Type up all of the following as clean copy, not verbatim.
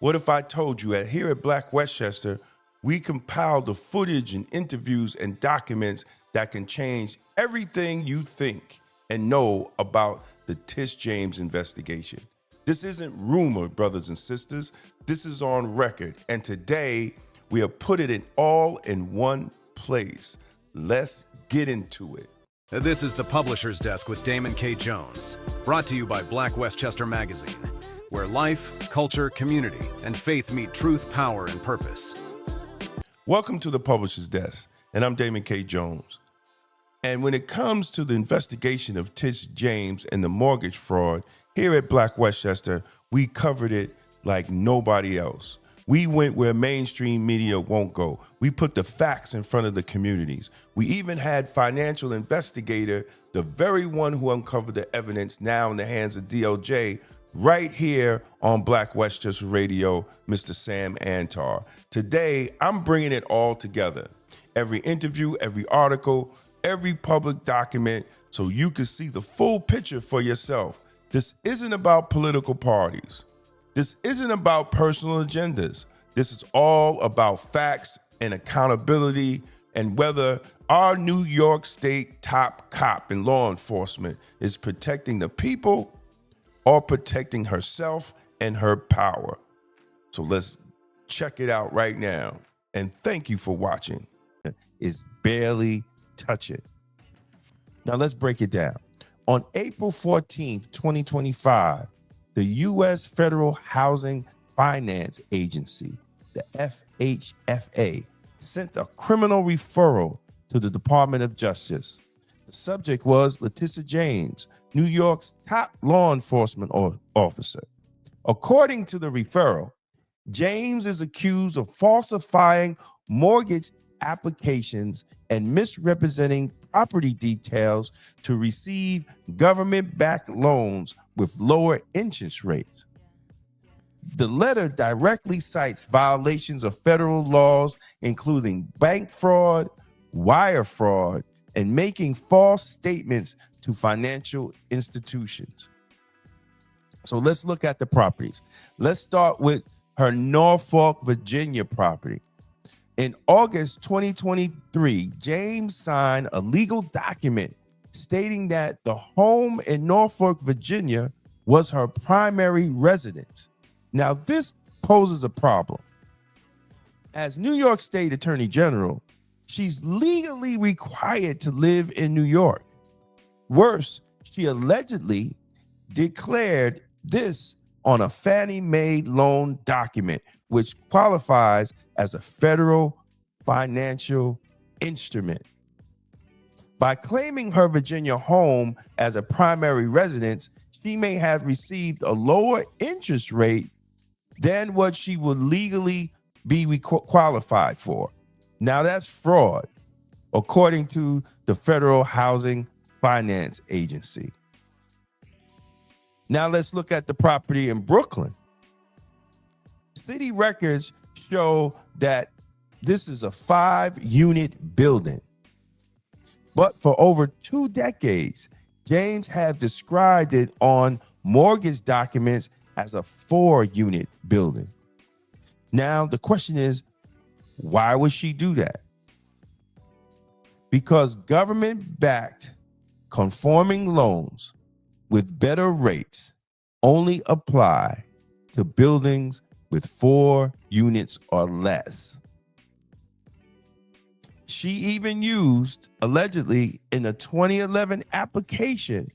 What if I told you that here at Black Westchester, we compiled the footage and interviews and documents that can change everything you think and know about the Tish James investigation? This isn't rumor, brothers and sisters. This is on record. And today, we have put it all in one place. Let's get into it. This is the Publisher's Desk with Damon K. Jones, brought to you by Black Westchester Magazine, where life, culture, community, and faith meet truth, power, and purpose. Welcome to the Publisher's Desk, and I'm Damon K. Jones. And when it comes to the investigation of Tish James and the mortgage fraud, here at Black Westchester, we covered it like nobody else. We went where mainstream media won't go. We put the facts in front of the communities. We even had financial investigator, the very one who uncovered the evidence now in the hands of DOJ, right here on Black Westchester Radio, Mr. Sam Antar. Today, I'm bringing it all together. Every interview, every article, every public document, so you can see the full picture for yourself. This isn't about political parties. This isn't about personal agendas. This is all about facts and accountability and whether our New York State top cop in law enforcement is protecting the people or protecting herself and her power. So let's check it out right now. And thank you for watching. It's barely touching. Now let's break it down. On April 14th, 2025, the U.S. Federal Housing Finance Agency, the FHFA, sent a criminal referral to the Department of Justice. The subject was Letitia James, New York's top law enforcement officer. According to the referral, James is accused of falsifying mortgage applications and misrepresenting property details to receive government-backed loans with lower interest rates. The letter directly cites violations of federal laws, including bank fraud, wire fraud, and making false statements to financial institutions. So let's look at the properties. Let's start with her Norfolk, Virginia property. In August 2023, James signed a legal document stating that the home in Norfolk, Virginia was her primary residence. Now, this poses a problem. As New York State Attorney General, she's legally required to live in New York. Worse, she allegedly declared this on a Fannie Mae loan document, which qualifies as a federal financial instrument. By claiming her Virginia home as a primary residence, she may have received a lower interest rate than what she would legally be qualified for. Now that's fraud, according to the Federal Housing Finance Agency. Now let's look at the property in Brooklyn. City records show that this is a 5-unit building. But for over 2 decades, James had described it on mortgage documents as a 4-unit building. Now, the question is, why would she do that? Because government-backed conforming loans with better rates only apply to buildings with 4 units or less. She even used, allegedly, in a 2011 application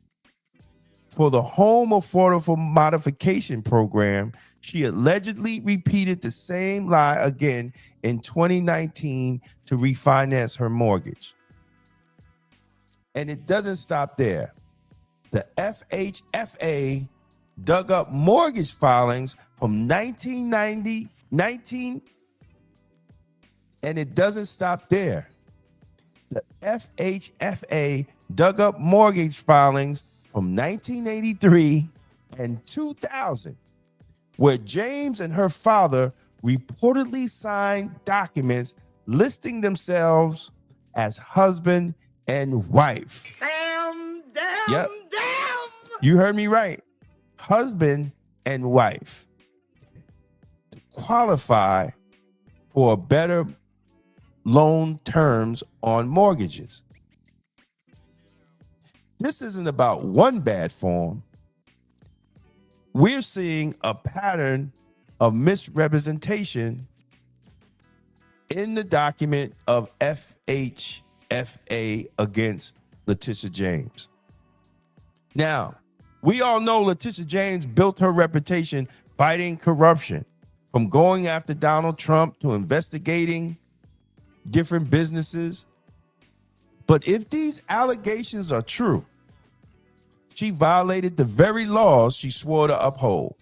for the Home Affordable Modification Program, she allegedly repeated the same lie again in 2019 to refinance her mortgage. And it doesn't stop there. The FHFA dug up mortgage filings from 1919, and it doesn't stop there. The FHFA dug up mortgage filings from 1983 and 2000, where James and her father reportedly signed documents listing themselves as husband and wife. Damn. You heard me right. Husband and wife. qualify for better loan terms on mortgages. This isn't about one bad form. We're seeing a pattern of misrepresentation in the document of FHFA against Letitia James. Now, we all know Letitia James built her reputation fighting corruption, from going after Donald Trump to investigating different businesses. But if these allegations are true, she violated the very laws she swore to uphold.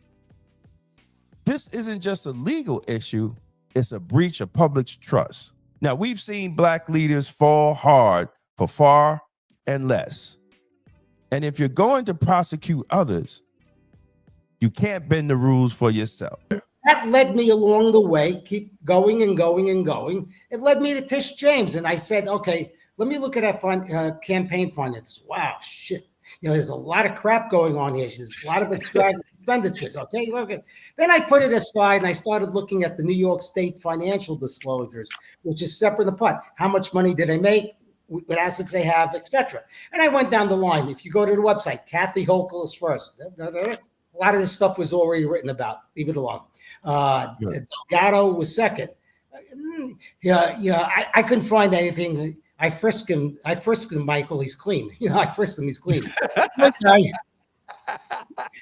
This isn't just a legal issue, it's a breach of public trust. Now, we've seen black leaders fall hard for far and less. And if you're going to prosecute others, you can't bend the rules for yourself. That led me along the way, keep going and going and going. It led me to Tish James. And I said, okay, let me look at that campaign finance. Wow, shit. There's a lot of crap going on here. There's a lot of expenditures. Okay. Then I put it aside and I started looking at the New York State financial disclosures, which is separate apart. How much money did they make? What assets they have, etc. And I went down the line. If you go to the website, Kathy Hochul is first. A lot of this stuff was already written about. Leave it alone. Delgado was second. I couldn't find anything. I frisked him, Michael. He's clean. I frisked him. He's clean.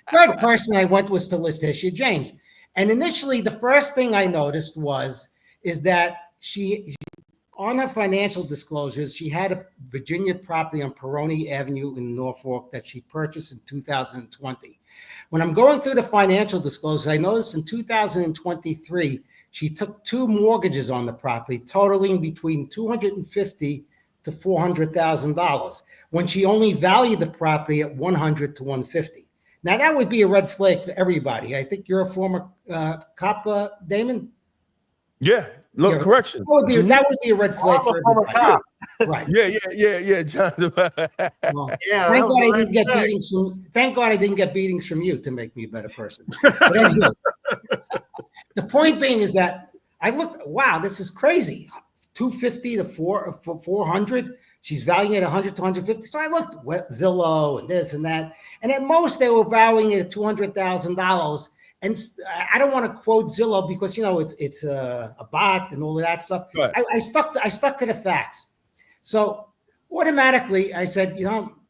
Third person I went was to Letitia James, and initially the first thing I noticed is that she on her financial disclosures, she had a Virginia property on Peroni Avenue in Norfolk that she purchased in 2020. When I'm going through the financial disclosures, I noticed in 2023, she took 2 mortgages on the property, totaling between $250,000 to $400,000, when she only valued the property at $100,000 to $150,000. Now, that would be a red flag for everybody. I think you're a former cop, Damon? Yeah. Look, correction. That would be a red flag for everybody. Right. Yeah, John. Well, thank God I didn't get beatings thank God I didn't get beatings from you to make me a better person. But anyway, the point being is that I looked, wow, this is crazy. 250 to 400. She's valuing it 100 to 150. So I looked Zillow and this and that. And at most they were valuing it at $200,000. And I don't want to quote Zillow because it's a bot and all of that stuff. Right. I stuck to the facts. So automatically I said,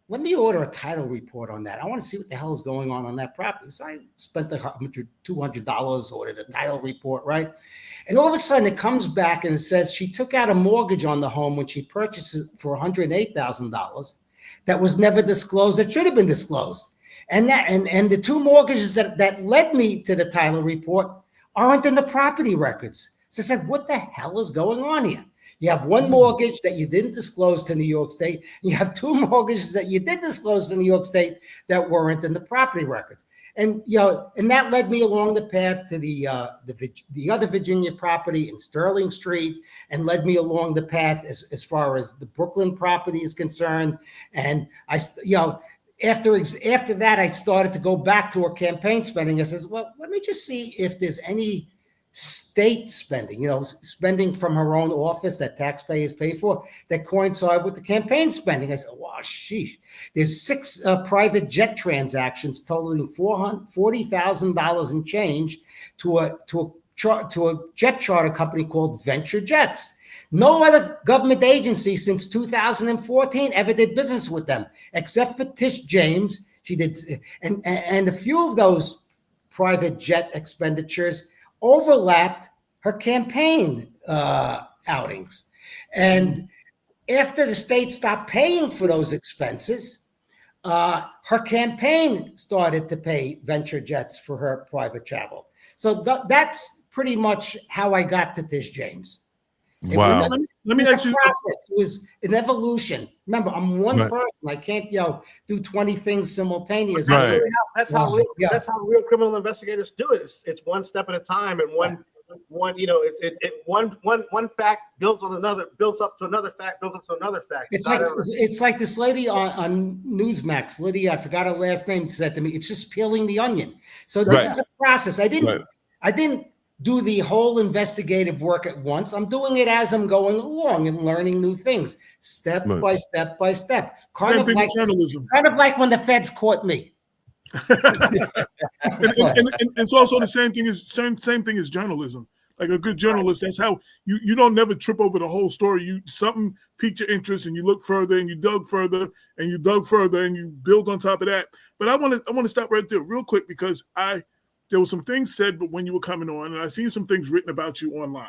let me order a title report on that. I want to see what the hell is going on that property. So I spent the $200, ordered a title report, right? And all of a sudden it comes back and it says she took out a mortgage on the home when she purchased it for $108,000 that was never disclosed. It should have been disclosed. And the 2 mortgages that led me to the title report aren't in the property records. So I said, what the hell is going on here? You have 1 mortgage that you didn't disclose to New York State. You have 2 mortgages that you did disclose to New York State that weren't in the property records. And and that led me along the path to the other Virginia property in Sterling Street, and led me along the path as far as the Brooklyn property is concerned. And after that, I started to go back to her campaign spending. I says, well, let me just see if there's any state spending, spending from her own office that taxpayers pay for that coincide with the campaign spending. I said, wow, sheesh. There's 6 private jet transactions totaling $40,000 in change to a jet charter company called Venture Jets. No other government agency since 2014 ever did business with them, except for Tish James. She did, and a few of those private jet expenditures overlapped her campaign outings. And after the state stopped paying for those expenses, her campaign started to pay Venture Jets for her private travel. So that's pretty much how I got to Tish James. Wow. Let me ask you. It was an evolution. Remember, I'm one person. I can't, do 20 things simultaneously. Right. That's how real criminal investigators do it. It's one step at a time, and one fact builds on another, builds up to another fact, builds up to another fact. It's like this lady on Newsmax, Lydia, I forgot her last name, said to me, it's just peeling the onion. So this is a process. I didn't do the whole investigative work at once. I'm doing it as I'm going along and learning new things, step by step by step. Kind of like journalism. Kind of like when the feds caught me. and it's also the same thing as journalism. Like a good journalist, that's how you don't never trip over the whole story. Something piqued your interest and you look further and you dug further and you dug further and you build on top of that. But I want to stop right there real quick because there were some things said but when you were coming on, and I seen some things written about you online.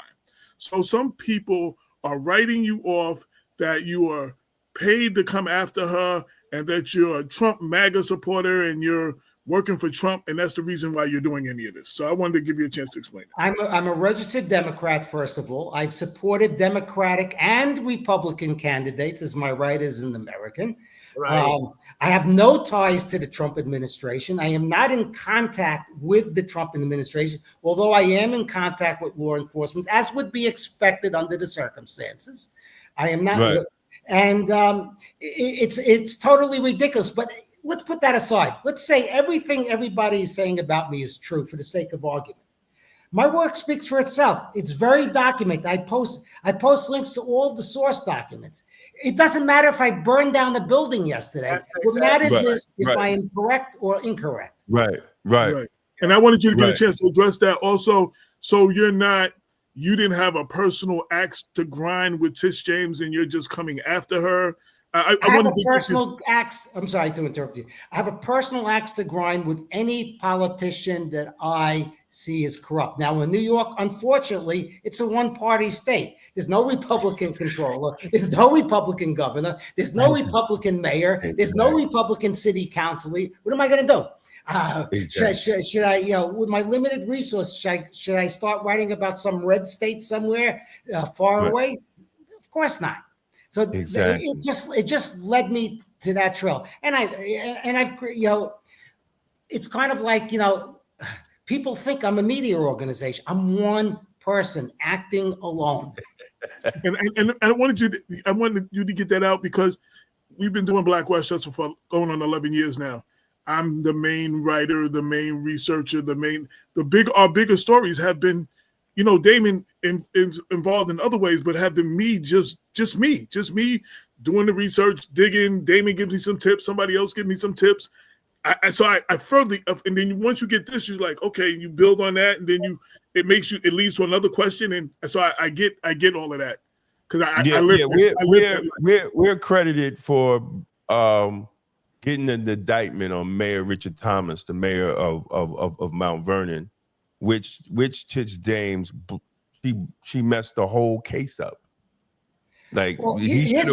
So some people are writing you off that you are paid to come after her and that you're a Trump MAGA supporter and you're working for Trump, and that's the reason why you're doing any of this. So I wanted to give you a chance to explain it. I'm a registered Democrat, first of all. I've supported Democratic and Republican candidates, as my right as an American. Right. I have no ties to the Trump administration. I am not in contact with the Trump administration, although I am in contact with law enforcement, as would be expected under the circumstances. I am not, right. And it's totally ridiculous. But let's put that aside. Let's say everything everybody is saying about me is true for the sake of argument. My work speaks for itself. It's very documented. I post links to all of the source documents. It doesn't matter if I burned down the building yesterday. What matters is if I am correct or incorrect. Right. And I wanted you to get a chance to address that also. So you didn't have a personal axe to grind with Tish James and you're just coming after her. I have a personal axe. I'm sorry to interrupt you. I have a personal axe to grind with any politician that I see is corrupt. Now, in New York, unfortunately, it's a one-party state. There's no Republican controller. There's no Republican governor. There's no Republican mayor. There's no Republican city councilor. What am I going to do? Should I, with my limited resources, should I start writing about some red state somewhere far away? Of course not. So it just led me to that trail, and I've it's kind of like people think I'm a media organization. I'm one person acting alone. And I wanted you to get that out because we've been doing Black Westchester for going on 11 years now. I'm the main writer, the main researcher, our bigger stories have been, Damon is involved in other ways, but have been me, just me doing the research, digging. Damon gives me some tips. Somebody else gives me some tips. I further, and then once you get this, you're like, okay, you build on that, and then it leads to another question, and so I get all of that because we're credited for getting an indictment on Mayor Richard Thomas, the mayor of Mount Vernon, which Tish James, she messed the whole case up. Like, here's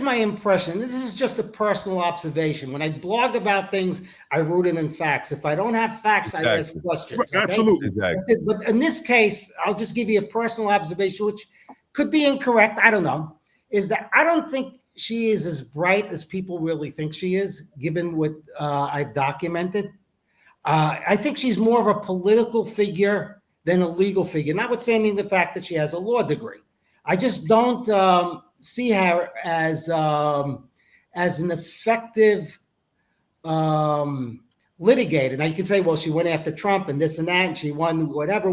my impression. This is just a personal observation. When I blog about things, I root it in facts. If I don't have facts, I ask questions. Okay? Absolutely. Exactly. But in this case, I'll just give you a personal observation, which could be incorrect. I don't know. Is that I don't think she is as bright as people really think she is, given what I've documented. I think she's more of a political figure than a legal figure, notwithstanding the fact that she has a law degree. I just don't see her as an effective litigator. Now you can say, well, she went after Trump and this and that, and she won whatever.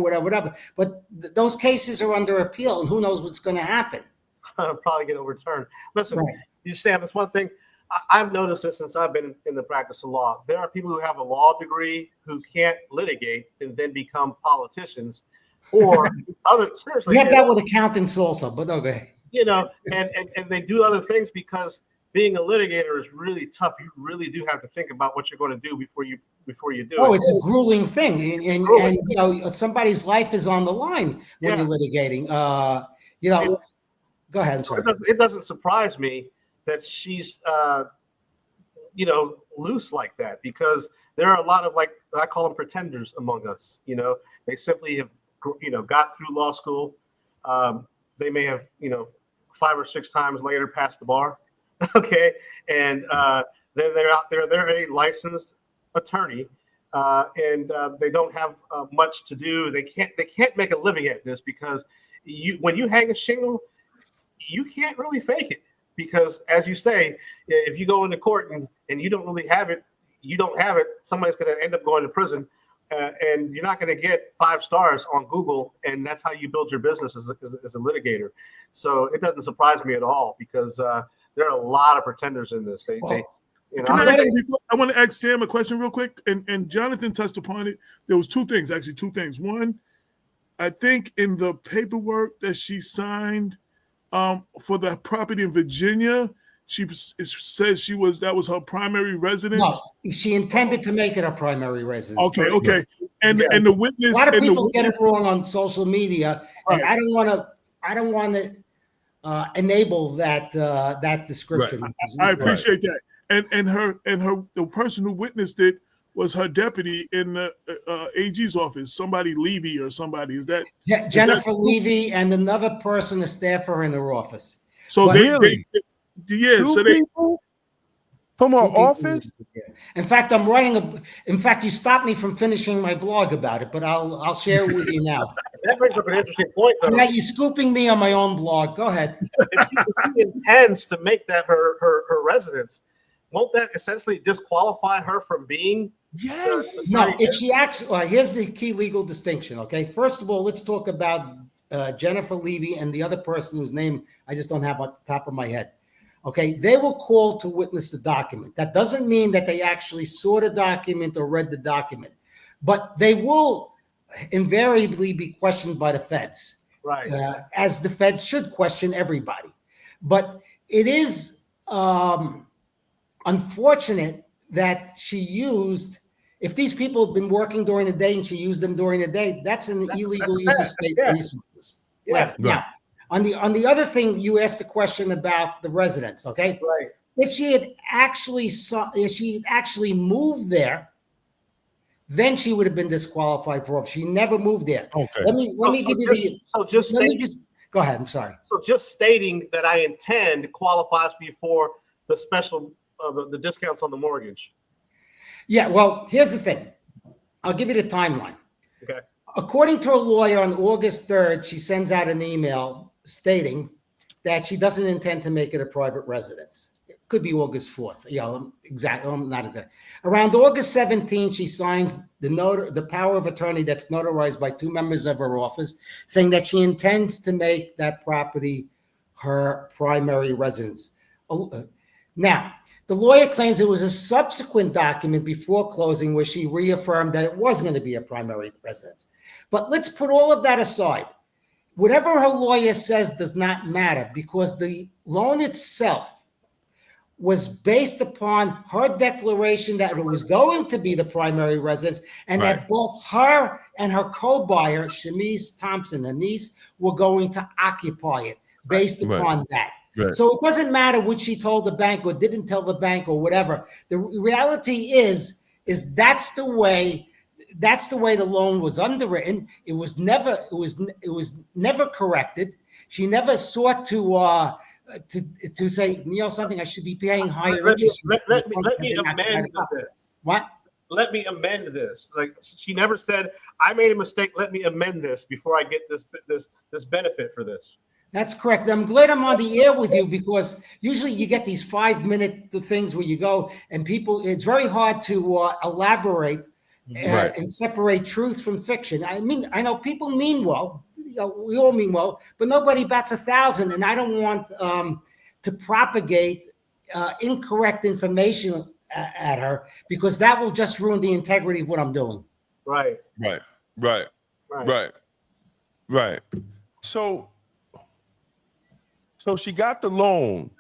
But those cases are under appeal, and who knows what's going to happen. Probably get overturned. Listen, you Sam, that's one thing I've noticed this since I've been in the practice of law. There are people who have a law degree who can't litigate and then become politicians, or seriously. We have that with accountants also, but okay. And they do other things because being a litigator is really tough. You really do have to think about what you're going to do before you do it. Oh, it's a grueling thing, and somebody's life is on the line when you're litigating. Go ahead. I'm sorry. It doesn't surprise me that she's, loose like that, because there are a lot of, like, I call them pretenders among us. They simply have, got through law school. They may have, 5 or 6 times later passed the bar. Okay. And then they're out there, they're a licensed attorney, and they don't have much to do. They can't make a living at this because when you hang a shingle, you can't really fake it, because as you say, if you go into court and you don't really have it, somebody's going to end up going to prison and you're not going to get 5 stars on Google, and that's how you build your business as a litigator. So it doesn't surprise me at all, because there are a lot of pretenders in this. I want to ask Sam a question real quick, and Jonathan touched upon it. There was two things. One, I think in the paperwork that she signed for the property in Virginia, it says that was her primary residence. No, she intended to make it a primary residence. Okay. And the witness. A lot of people get it wrong on social media, and I don't want to enable that description. Right. I appreciate that. And the person who witnessed it was her deputy in the AG's office, somebody Levy or somebody. Is that Jennifer Levy and another person, a staffer in her office? So Two people from her office. In fact, you stopped me from finishing my blog about it, but I'll share it with you now. That brings up an interesting point, though. So now you're scooping me on my own blog. Go ahead. If she intends to make that her residence, won't that essentially disqualify her from being? Yes. No, if she actually, here's the key legal distinction. Okay, first of all, let's talk about Jennifer Levy and the other person whose name I just don't have on the top of my head. Okay, they were called to witness the document. That doesn't mean that they actually saw the document or read the document, but they will invariably be questioned by the feds, right? As the feds should question everybody. But it is unfortunate that she used. If these people have been working during the day and she used them during the day, that's an illegal use of state resources. Yeah. Now, on the other thing, you asked the question about the residence. Okay. Right. If she had actually moved there, then she would have been disqualified for it. She never moved there. Okay. Let me give you. Go ahead. I'm sorry. So just stating that I intend qualifies me for the special the discounts on the mortgage. Yeah, well, here's the thing. I'll give you the timeline. Okay. According to a lawyer, on August 3rd, she sends out an email stating that she doesn't intend to make it a private residence. It could be August 4th. Exactly. I'm not exactly. Around August 17th, she signs the power of attorney that's notarized by 2 members of her office, saying that she intends to make that property her primary residence. Now, the lawyer claims it was a subsequent document before closing where she reaffirmed that it was going to be a primary residence. But let's put all of that aside. Whatever her lawyer says does not matter, because the loan itself was based upon her declaration that it was going to be the primary residence, and that both her and her co-buyer, Shamice Thompson, a niece, were going to occupy it based upon that. Right. So it doesn't matter what she told the bank or didn't tell the bank or whatever. The reality is that's the way the loan was underwritten. It was never corrected. She never sought to say, something, I should be paying higher interest. Let me amend this. What? Let me amend this. Like, she never said, I made a mistake, let me amend this before I get this benefit for this. That's correct. I'm glad I'm on the air with you, because usually you get these 5-minute things where you go and it's very hard to elaborate and separate truth from fiction. I mean, I know people mean well, we all mean well, but nobody bats 1,000. And I don't want to propagate incorrect information at her, because that will just ruin the integrity of what I'm doing. Right. So she got the loan.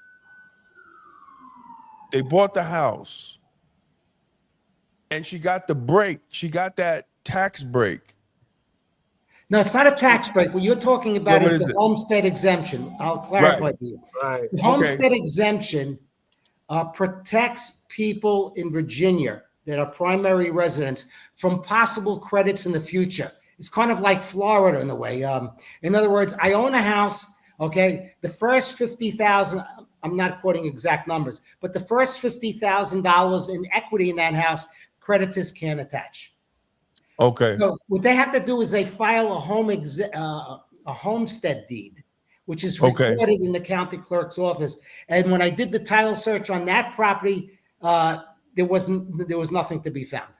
They bought the house. And she got the break. She got that tax break. No, it's not a tax break. What you're talking about is the homestead exemption. I'll clarify to you. Right. The homestead exemption protects people in Virginia that are primary residents from possible credits in the future. It's kind of like Florida in a way. In other words, I own a house. Okay, the first $50,000, I'm not quoting exact numbers, but the first $50,000 in equity in that house, creditors can't attach. Okay. So what they have to do is they file a homestead deed, which is recorded in the county clerk's office. And when I did the title search on that property, there was nothing to be found.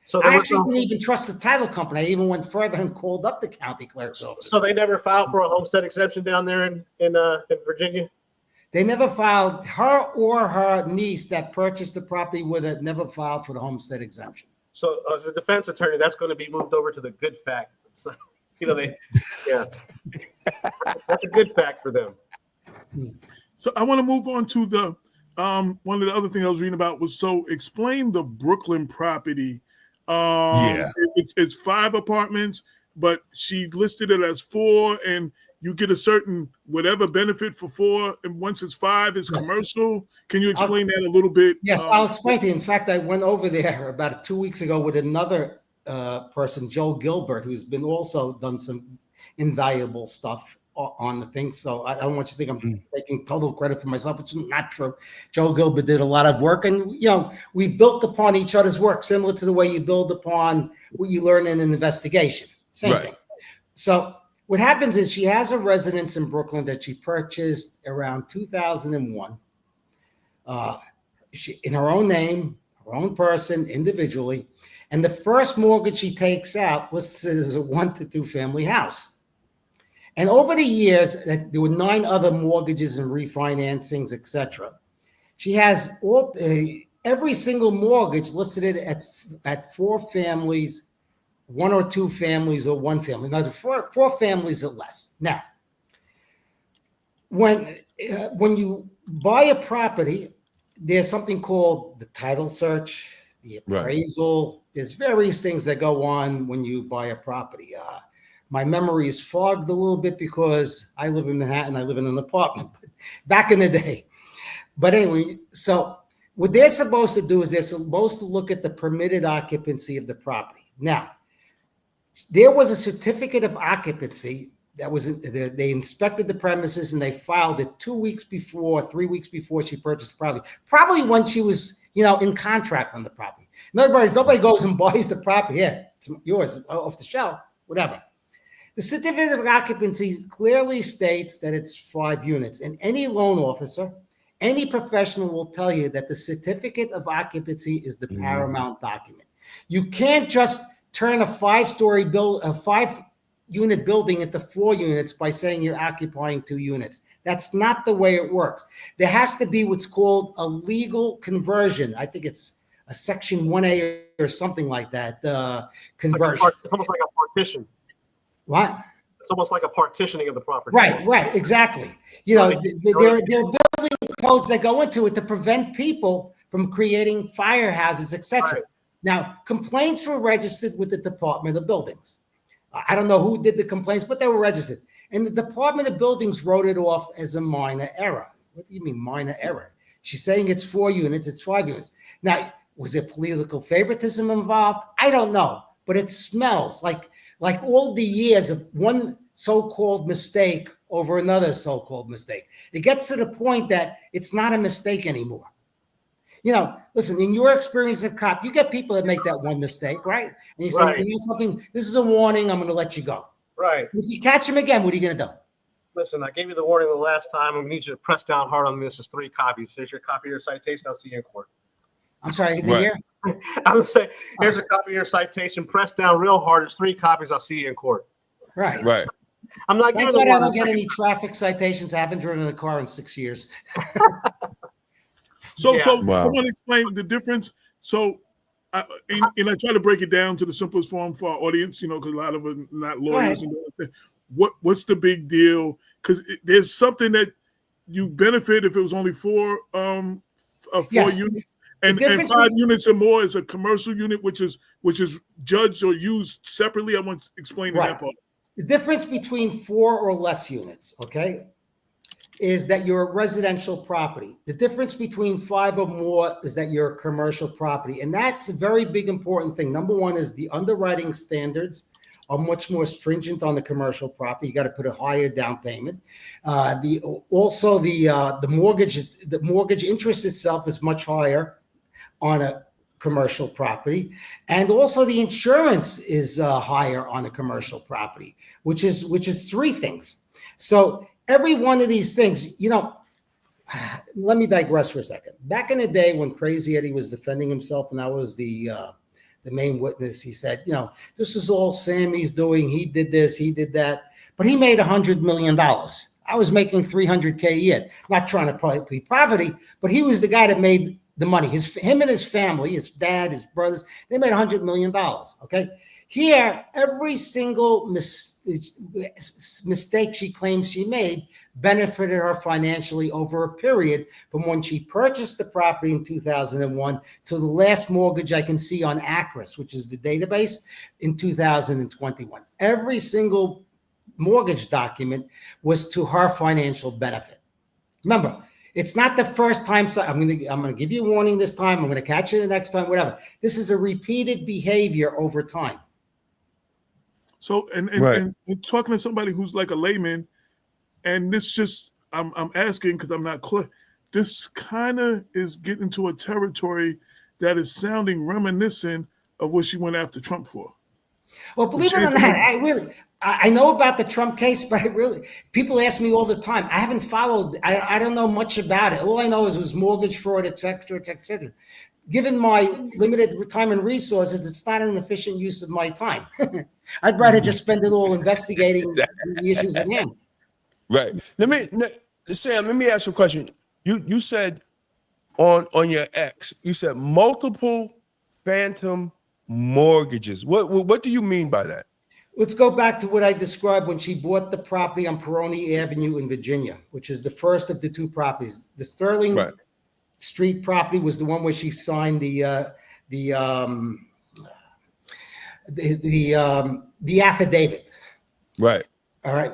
So I actually didn't even trust the title company. I even went further and called up the county clerk's office. So they never filed for a homestead exemption down there in Virginia? They never filed. Her or her niece that purchased the property with it never filed for the homestead exemption. So as a defense attorney, that's going to be moved over to the good fact. So, that's a good fact for them. So I want to move on to the one of the other things I was reading about was, so explain the Brooklyn property. It's 5 apartments, but she listed it as 4, and you get a certain whatever benefit for 4, and once it's 5, it's commercial. Can you explain that a little bit? Yes, I'll explain to you. In fact, I went over there about 2 weeks ago with another person, Joe Gilbert, who's been also done some invaluable stuff on the thing. So I don't want you to think I'm taking total credit for myself, which is not true. Joe Gilbert did a lot of work, and we built upon each other's work, similar to the way you build upon what you learn in an investigation. Same thing. So what happens is she has a residence in Brooklyn that she purchased around 2001. She, in her own name, her own person, individually. And the first mortgage she takes out listed as a 1 to 2 family house. And over the years, there were 9 other mortgages and refinancings, etc. She has every single mortgage listed at 4 families, 1 or 2 families, or 1 family. Now, 4 families or less. Now, when you buy a property, there's something called the title search, the appraisal. There's various things that go on when you buy a property. My memory is fogged a little bit because I live in Manhattan. I live in an apartment back in the day. But anyway, so what they're supposed to do is they're supposed to look at the permitted occupancy of the property. Now, there was a certificate of occupancy that was, they inspected the premises and they filed it 2 weeks before, 3 weeks before she purchased the property. Probably when she was, in contract on the property. In other words, nobody goes and buys the property. Yeah, it's yours, off the shelf, whatever. The certificate of occupancy clearly states that it's 5 units, and any loan officer, any professional will tell you that the certificate of occupancy is the paramount document. You can't just turn a 5-unit building into 4 units by saying you're occupying 2 units. That's not the way it works. There has to be what's called a legal conversion. I think it's a Section 1A or something like that, conversion. It's almost like a partition. What? It's almost like a partitioning of the property. Right, exactly. There are building codes that go into it to prevent people from creating firehouses, etc. Right. Now, complaints were registered with the Department of Buildings. I don't know who did the complaints, but they were registered. And the Department of Buildings wrote it off as a minor error. What do you mean minor error? She's saying it's 4 units, it's 5 units. Now, was there political favoritism involved? I don't know, but it smells like all the years of one so-called mistake over another so-called mistake. It gets to the point that it's not a mistake anymore. Listen, in your experience as a cop, you get people that make that one mistake, right? And you say, something, this is a warning, I'm going to let you go. Right. If you catch him again, what are you going to do? Listen, I gave you the warning the last time. I need you to press down hard on this. It's 3 copies. Here's your copy of your citation. I'll see you in court. I'm sorry, did you hear? I'm going to say, here's a copy of your citation. Press down real hard. It's 3 copies. I'll see you in court. Right. I'm not giving I don't get any traffic citations. I haven't driven a car in 6 years. So I want to explain the difference. So, and I try to break it down to the simplest form for our audience, because a lot of them are not lawyers. And what's the big deal? Because there's something that you benefit if it was only 4 units, and 5 units or more is a commercial unit, which is judged or used separately. I want to explain that part. The difference between 4 or less units, is that you're a residential property. The difference between 5 or more is that you're a commercial property. And that's a very big, important thing. Number one is the underwriting standards are much more stringent on the commercial property. You got to put a higher down payment. The mortgage interest itself is much higher on a commercial property. And also the insurance is higher on a commercial property, which is 3 things. So every one of these things, let me digress for a second. Back in the day when Crazy Eddie was defending himself and I was the the main witness, he said, this is all Sammy's doing. He did this, he did that, but he made $100 million. I was making $300K a year. Not trying to plead poverty, but he was the guy that made the money. Him and his family, his dad, his brothers, they made $100 million. Okay. Here, every single mistake she claims she made benefited her financially over a period from when she purchased the property in 2001 to the last mortgage I can see on Acris, which is the database, in 2021. Every single mortgage document was to her financial benefit. Remember, it's not the first time. I'm going to give you a warning this time. I'm going to catch you the next time, whatever. This is a repeated behavior over time. So, and talking to somebody who's like a layman, and this just, I'm asking because I'm not clear. This kind of is getting to a territory that is sounding reminiscent of what she went after Trump for. Well, believe it or not, I know about the Trump case, but people ask me all the time. I haven't followed. I don't know much about it. All I know is it was mortgage fraud, et cetera, et cetera. Given my limited time and resources, it's not an efficient use of my time. I'd rather just spend it all investigating the issues at hand. Right. Sam, let me ask you a question. You said on your ex, you said multiple phantom mortgages. What do you mean by that? Let's go back to what I described when she bought the property on Peroni Avenue in Virginia, which is the first of the two properties. The Sterling Street property was the one where she signed the affidavit. Right. All right.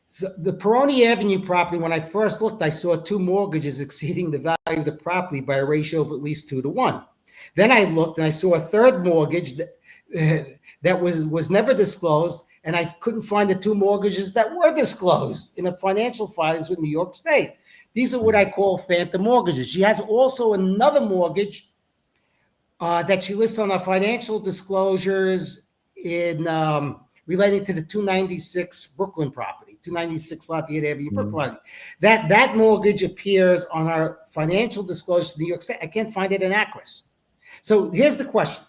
So the Peroni Avenue property, when I first looked, I saw two mortgages exceeding the value of the property by a ratio of at least 2 to 1. Then I looked and I saw a third mortgage that was never disclosed, and I couldn't find the two mortgages that were disclosed in the financial filings with New York State. These are what I call phantom mortgages. She has also another mortgage that she lists on her financial disclosures in relating to the 296 Brooklyn property, 296 Lafayette Avenue, Brooklyn. That mortgage appears on our financial disclosures to New York State. I can't find it in Acris. So here's the question.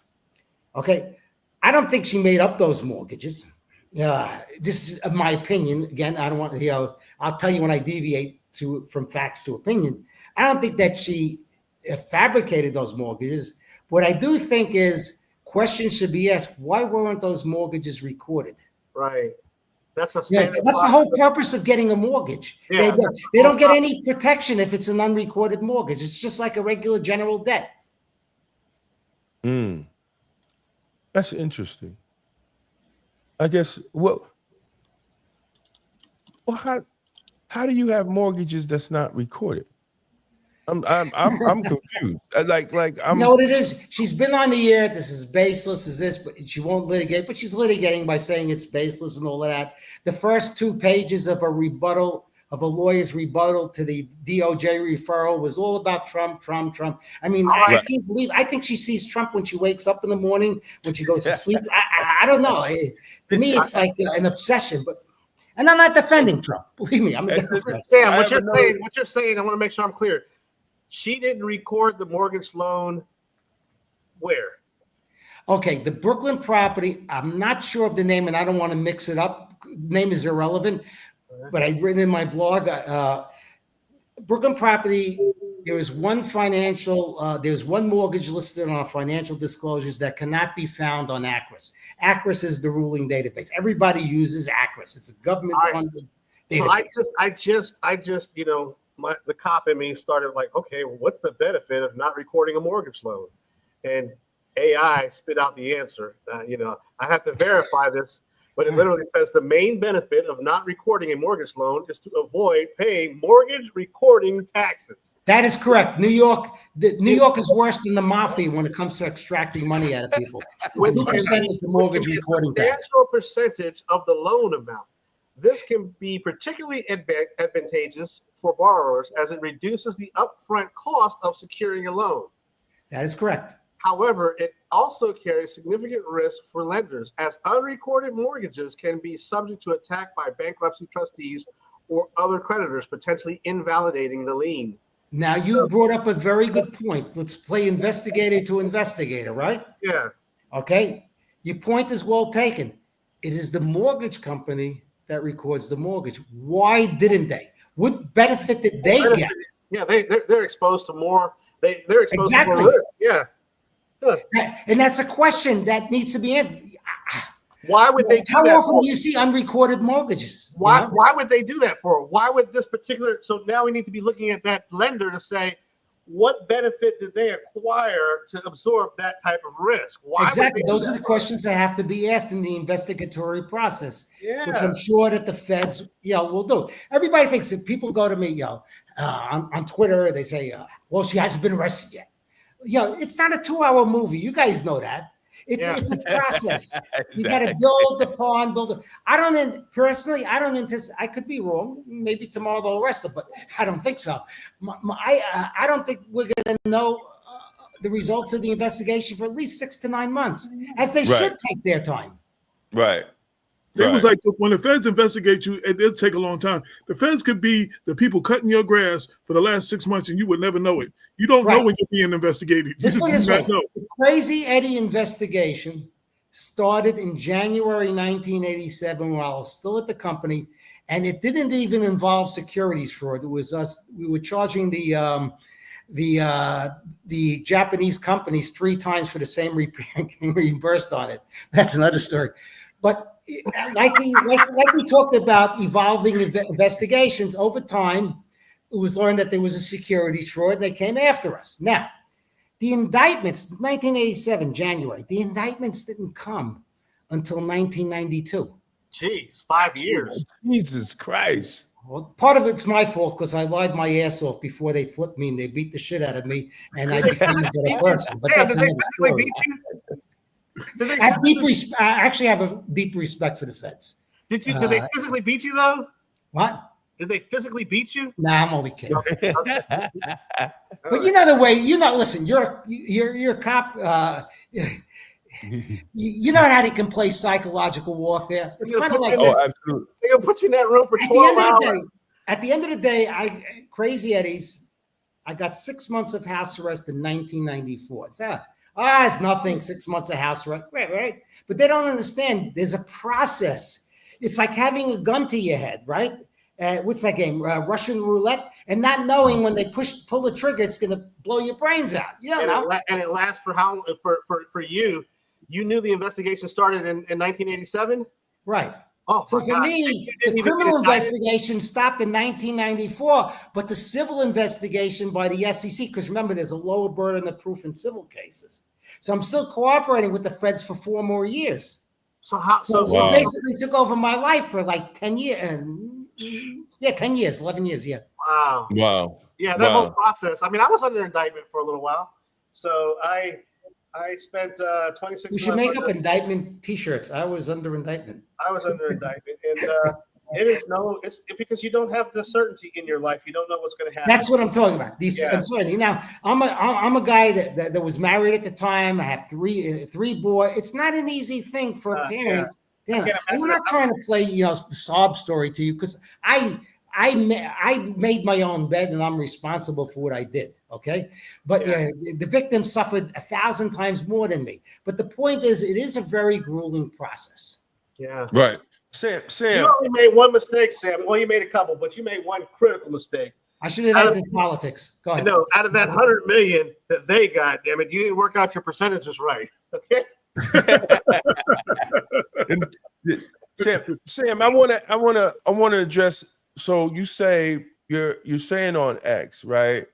Okay, I don't think she made up those mortgages. This is my opinion. Again, I don't want to, I'll tell you when I deviate from facts to opinion. I don't think that she fabricated those mortgages. What I do think is questions should be asked. Why weren't those mortgages recorded? Right. That's a standard. That's the whole purpose of getting a mortgage. Yeah, they don't get any protection if it's an unrecorded mortgage. It's just like a regular general debt. That's interesting. I guess. How do you have mortgages that's not recorded? I'm confused. You know what it is? She's been on the air. This is baseless. Is this? But she won't litigate. But she's litigating by saying it's baseless and all of that. The first 2 pages of a rebuttal, of a lawyer's rebuttal to the DOJ referral, was all about Trump. I mean, I can't believe. I think she sees Trump when she wakes up in the morning, when she goes to sleep. I don't know. To me, it's like an obsession. And I'm not defending Trump. Believe me, I'm a Democrat. Sam, what you're saying, I want to make sure I'm clear. She didn't record the mortgage loan where? Okay, the Brooklyn property, I'm not sure of the name, and I don't want to mix it up. Name is irrelevant, but I've written in my blog, Brooklyn property, there's one mortgage listed on our financial disclosures that cannot be found on Acris. Acris is the ruling database. Everybody uses Acris. It's a government-funded database. So I just, the cop in me started like, okay, well, what's the benefit of not recording a mortgage loan? And AI spit out the answer. I have to verify this, but it literally says the main benefit of not recording a mortgage loan is to avoid paying mortgage recording taxes. That is correct. New York is worse than the mafia when it comes to extracting money out of people. 2% is the mortgage recording tax. Substantial percentage of the loan amount. This can be particularly advantageous for borrowers as it reduces the upfront cost of securing a loan. That is correct. However, it also carries significant risk for lenders, as unrecorded mortgages can be subject to attack by bankruptcy trustees or other creditors, potentially invalidating the lien. Now, you brought up a very good point. Let's play investigator to investigator, right? Yeah. Okay, your point is well taken. It is the mortgage company that records the mortgage. Why didn't they? What benefit did they get? Yeah, they're exposed to more. They're exposed to more Exactly. risk. Yeah. Good. And that's a question that needs to be answered. Why would they do How that? often do you see unrecorded mortgages? Why? You know? Why would they do that for? Why would this particular? So now we need to be looking at that lender to say, what benefit did they acquire to absorb that type of risk? Why Exactly. Those are the questions that have to be asked in the investigatory process, which I'm sure that the feds, will do. Everybody thinks that people go to me, on Twitter, they say, well, she hasn't been arrested yet. It's not a 2-hour movie. You guys know that. It's a process. Exactly. You got to build upon, I don't anticipate, I could be wrong. Maybe tomorrow they'll arrest her, but I don't think so. I don't think we're going to know the results of the investigation for at least 6 to 9 months, as they should take their time. Right. It was like when the feds investigate you, it'll take a long time. The feds could be the people cutting your grass for the last 6 months, and you would never know it. You don't know when you're being investigated. You just do not know. The Crazy Eddie investigation started in January 1987 while I was still at the company, and it didn't even involve securities fraud. It was us. We were charging the Japanese companies 3 times for the same repair and getting reimbursed on it. That's another story. But like we talked about evolving investigations over time, it was learned that there was a securities fraud and they came after us. Now, the indictments, 1987, January, the indictments didn't come until 1992. Jeez, 5 years. Jesus Christ. Well, part of it's my fault because I lied my ass off before they flipped me and they beat the shit out of me and I became a better person. But that's another story. I actually have a deep respect for the feds. Did they physically beat you though? What? Did they physically beat you? Nah, I'm only kidding. But you know the way. Listen, you're a cop. You know how they can play psychological warfare. It's kind of like absolutely. They're gonna put you in that room for 12 hours. At the end of the day, Crazy Eddie's. I got 6 months of house arrest in 1994. It's nothing. 6 months of house arrest, right? But they don't understand. There's a process. It's like having a gun to your head, right? What's that game? Russian roulette, and not knowing when they pull the trigger, it's going to blow your brains out. You don't know. And it lasts for how? For you, you knew the investigation started in 1987, right? Oh, so for me, the criminal investigation stopped in 1994, but the civil investigation by the SEC, because remember, there's a lower burden of proof in civil cases. So I'm still cooperating with the feds for 4 more years. So wow. Basically took over my life for like 10 years. 10 years, 11 years, yeah. Wow. Yeah, that whole process. I mean, I was under indictment for a little while. So I spent 26 months. We should make up indictment T-shirts. I was under indictment. I was under indictment. And it's because you don't have the certainty in your life. You don't know what's going to happen. That's what I'm talking about. Uncertainty. Now, I'm a guy that was married at the time. I have three boys. It's not an easy thing for a parent. Yeah. I'm not trying to play the sob story to you because I made my own bed and I'm responsible for what I did. Okay. But the victim suffered 1,000 times more than me. But the point is, it is a very grueling process. Yeah. Right. Sam. You only made one mistake, Sam. Well, you made a couple, but you made one critical mistake. I should have entered politics. Go ahead. No, out of that 100 million that they got, damn it, you didn't work out your percentages right. Okay. Sam, I want to address. So you say you're saying on X, right?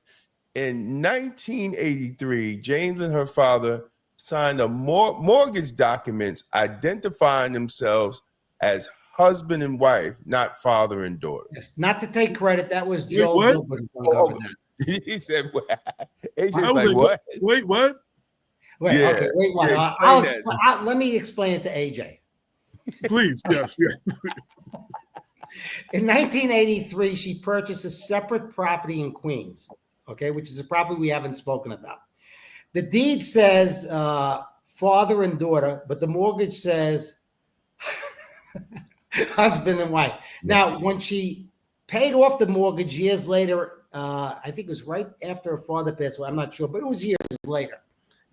In 1983, James and her father signed a mortgage documents identifying themselves as husband and wife, not father and daughter. Yes, not to take credit, that was Joe. He said, "What?" What? Wait, what? Wait, yeah. Okay, wait, what? Let me explain it to AJ. Please, yes. In 1983, she purchased a separate property in Queens, okay, which is a property we haven't spoken about. The deed says father and daughter, but the mortgage says husband and wife. Now, when she paid off the mortgage years later, I think it was right after her father passed away, I'm not sure, but it was years later.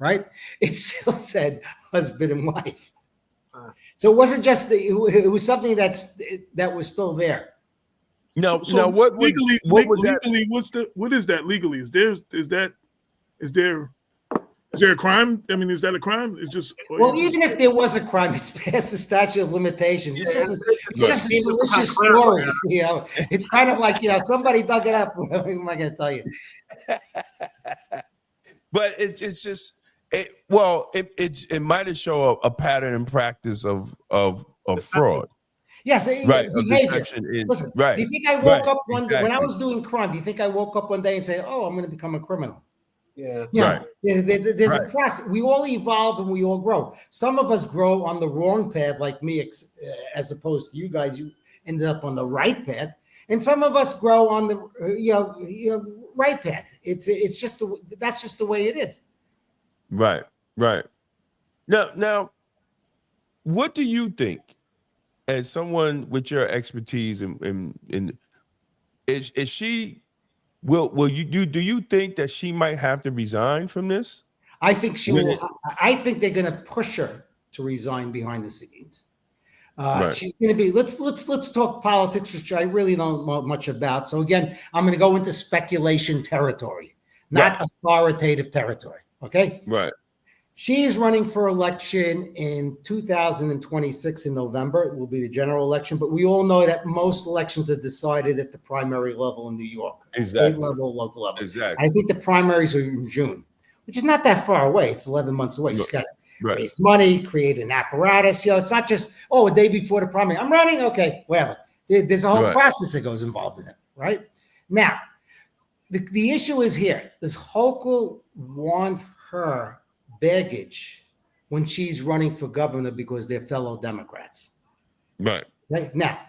right? It still said husband and wife. So it wasn't just it was something that was still there. No, So now what legally, was that? legally, what is that legally? Is there a crime? I mean, is that a crime? It's just Even if there was a crime, it's past the statute of limitations. It's just a delicious story. You know, it's kind of like, you know, somebody dug it up. What am I going to tell you? But it's just it might have shown a pattern and practice of fraud. Yes, right. Behavior. Listen, right. Do you think I woke up one day when I exactly. was doing crime? Do you think I woke up one day and say, "Oh, I'm going to become a criminal"? Yeah. Right. There's a process. We all evolve and we all grow. Some of us grow on the wrong path, like me, as opposed to you guys. You ended up on the right path, and some of us grow on the right path. It's just that's just the way it is. Right. Now, what do you think, as someone with your expertise in is she? Will you do you think that she might have to resign from this? I think she will. I think they're going to push her to resign behind the scenes. Right. She's going to be. Let's talk politics, which I really don't know much about. So again, I'm going to go into speculation territory, not authoritative territory. Okay. Right. She is running for election in 2026 in November. It will be the general election, but we all know that most elections are decided at the primary level in New York, Exactly. state level, local level. Exactly. I think the primaries are in June, which is not that far away. It's 11 months away. She's got to raise money, create an apparatus. You know, it's not just, a day before the primary, I'm running. Okay, whatever. There's a whole process that goes involved in it, right? Now, the issue is here. Does Hochul want her baggage when she's running for governor because they're fellow Democrats? Right. Now,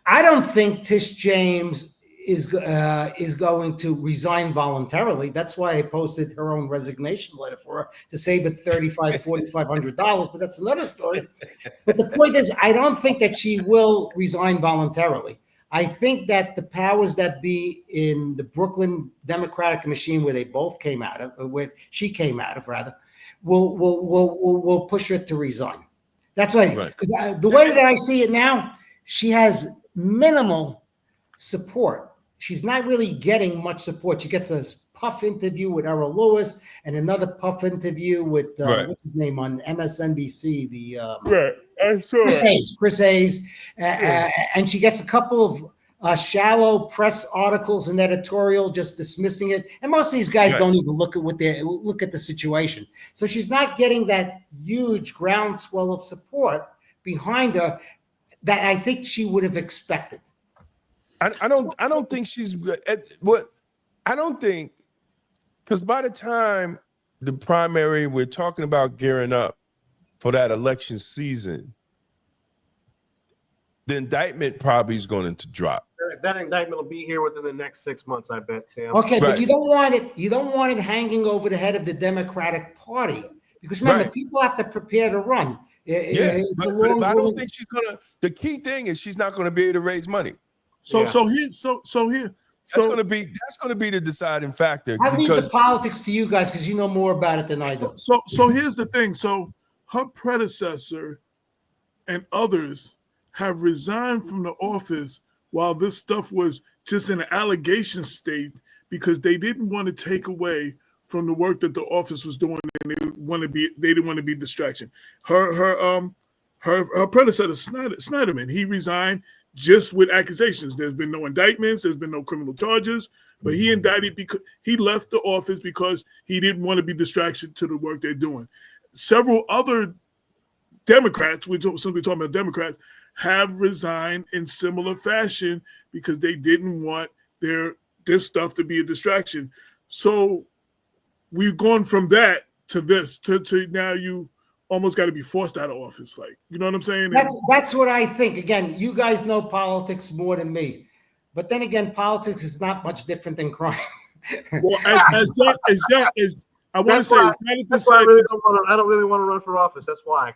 I don't think Tish James is going to resign voluntarily. That's why I posted her own resignation letter for her to save it $4,500, but that's another story. But the point is, I don't think that she will resign voluntarily. I think that the powers that be in the Brooklyn Democratic machine, where they both came out of, or where she came out of, rather, will push her to resign. That's why, because the way that I see it now, she has minimal support. She's not really getting much support. She gets a puff interview with Errol Lewis and another puff interview with what's his name on MSNBC, Chris Hayes, and she gets a couple of shallow press articles and editorial just dismissing it. And most of these guys don't even look at the situation. So she's not getting that huge groundswell of support behind her that I think she would have expected. I don't think she's what I don't think, because by the time the primary, we're talking about gearing up for that election season, the indictment probably is going to drop. That indictment will be here within the next 6 months, I bet, Sam. Okay, but you don't want it. You don't want it hanging over the head of the Democratic Party, because remember, people have to prepare to run. But I don't think she's gonna. The key thing is she's not going to be able to raise money. So here. That's going to be the deciding factor. I leave the politics to you guys because you know more about it than I do. So here's the thing. So her predecessor and others have resigned from the office while this stuff was just in an allegation state because they didn't want to take away from the work that the office was doing, and they didn't want to be distraction. Her predecessor Snyderman, he resigned just with accusations. There's been no indictments, there's been no criminal charges, but he indicted because he left the office because he didn't want to be distraction to the work they're doing. Several other Democrats, we're simply talking about Democrats, have resigned in similar fashion because they didn't want this stuff to be a distraction. So we've gone from that to this to now you almost got to be forced out of office. Like, you know what I'm saying? That's what I think. Again, you guys know politics more than me, but then again, politics is not much different than crime. Well, as I want to say, I don't really want to run for office. That's why.